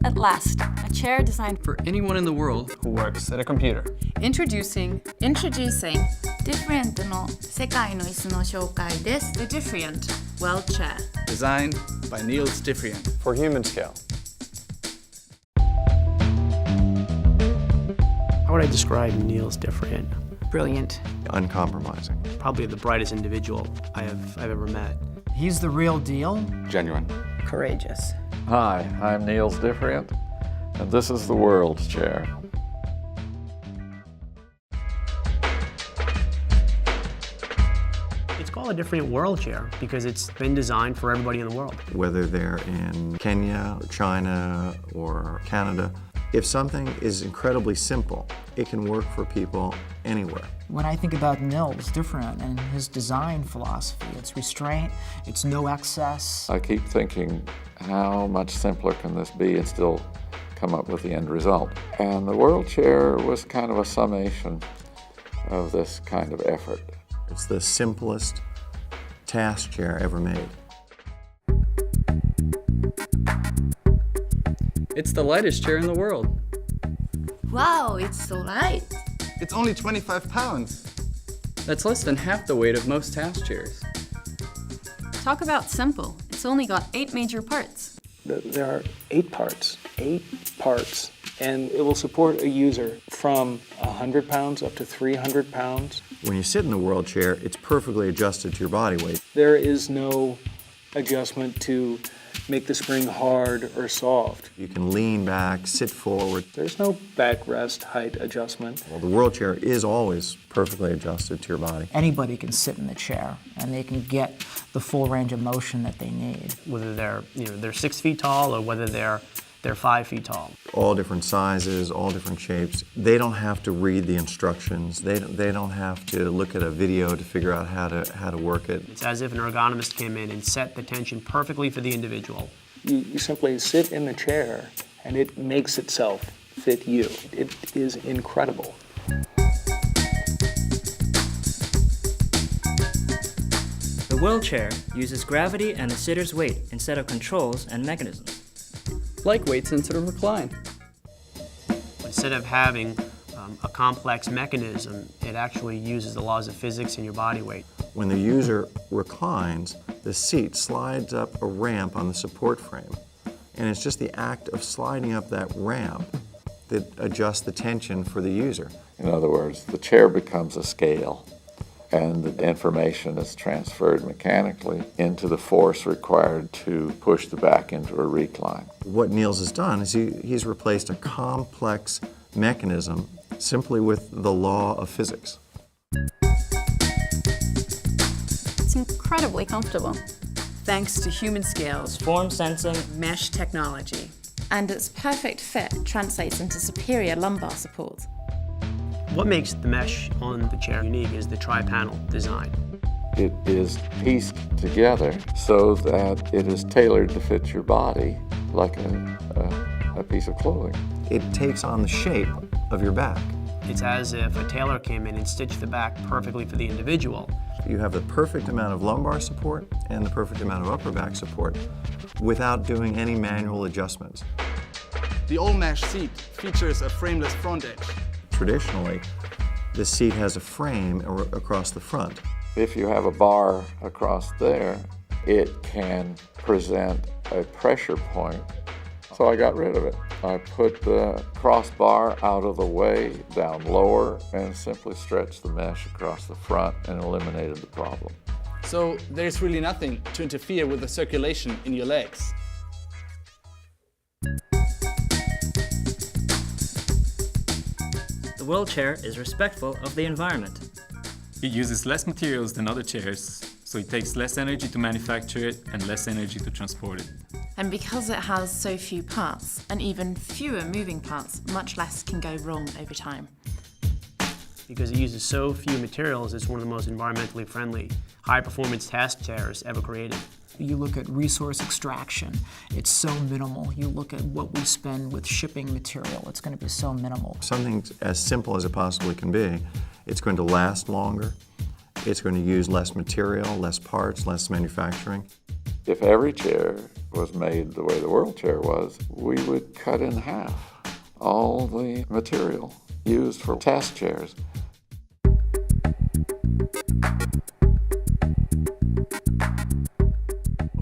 At last, a chair designed for anyone in the world who works at a computer. Introducing Diffrient の世界の椅子の紹介です。the Diffrient World Chair. Designed by Niels Diffrient for Humanscale. How would I describe Niels Diffrient? Brilliant. Uncompromising. Probably the brightest individual I've ever met. He's the real deal. Genuine. Courageous. Hi, I'm Niels Diffrient, and this is the World's Chair. It's called a Diffrient World Chair because it's been designed for everybody in the world. Whether they're in Kenya, or China, or Canada, if something is incredibly simple, it can work for people anywhere. When I think about Niels Diffrient and his design philosophy, it's restraint, it's no excess. I keep thinking, how much simpler can this be and still come up with the end result? And the World Chair was kind of a summation of this kind of effort. It's the simplest task chair ever made. It's the lightest chair in the world. Wow, it's so light. It's only 25 pounds. That's less than half the weight of most task chairs. Talk about simple. It's only got 8 major parts. There are 8 parts, and it will support a user from 100 pounds up to 300 pounds. When you sit in the World Chair, it's perfectly adjusted to your body weight. There is no adjustment to make the spring hard or soft. You can lean back, sit forward. There's no backrest height adjustment. Well, the World Chair is always perfectly adjusted to your body. Anybody can sit in the chair and they can get the full range of motion that they need. Whether they're 6 feet tall or whether they're 5 feet tall. All different sizes, all different shapes. They don't have to read the instructions. They don't have to look at a video to figure out how to work it. It's as if an ergonomist came in and set the tension perfectly for the individual. You simply sit in the chair and it makes itself fit you. It is incredible. The World Chair uses gravity and the sitter's weight instead of controls and mechanisms. Like weights instead of recline. Instead of having a complex mechanism, it actually uses the laws of physics and your body weight. When the user reclines, the seat slides up a ramp on the support frame. And it's just the act of sliding up that ramp that adjusts the tension for the user. In other words, the chair becomes a scale, and the information is transferred mechanically into the force required to push the back into a recline. What Niels has done is he's replaced a complex mechanism simply with the law of physics. It's incredibly comfortable. Thanks to Humanscale's Form sensing. mesh technology. And its perfect fit translates into superior lumbar support. What makes the mesh on the chair unique is the tri-panel design. It is pieced together so that it is tailored to fit your body like a piece of clothing. It takes on the shape of your back. It's as if a tailor came in and stitched the back perfectly for the individual. You have the perfect amount of lumbar support and the perfect amount of upper back support without doing any manual adjustments. The all-mesh seat features a frameless front edge. Traditionally, the seat has a frame across the front. If you have a bar across there, it can present a pressure point. So I got rid of it. I put the crossbar out of the way, down lower, and simply stretched the mesh across the front and eliminated the problem. So there's really nothing to interfere with the circulation in your legs. The World Chair is respectful of the environment. It uses less materials than other chairs, so it takes less energy to manufacture it and less energy to transport it. And because it has so few parts, and even fewer moving parts, much less can go wrong over time. Because it uses so few materials, it's one of the most environmentally friendly, high-performance task chairs ever created. You look at resource extraction, it's so minimal. You look at what we spend with shipping material, it's going to be so minimal. Something as simple as it possibly can be, it's going to last longer, it's going to use less material, less parts, less manufacturing. If every chair was made the way the World Chair was, we would cut in half all the material used for task chairs.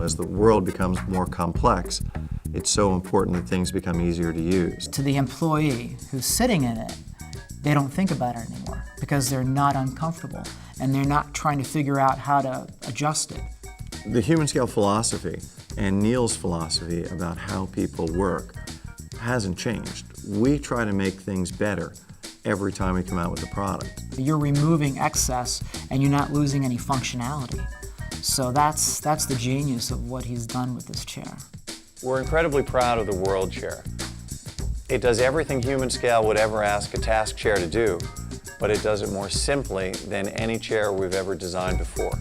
As the world becomes more complex, it's so important that things become easier to use. To the employee who's sitting in it, they don't think about it anymore because they're not uncomfortable and they're not trying to figure out how to adjust it. The Humanscale philosophy and Niels' philosophy about how people work hasn't changed. We try to make things better every time we come out with a product. You're removing excess and you're not losing any functionality. So that's the genius of what he's done with this chair. We're incredibly proud of the World Chair. It does everything Humanscale would ever ask a task chair to do, but it does it more simply than any chair we've ever designed before.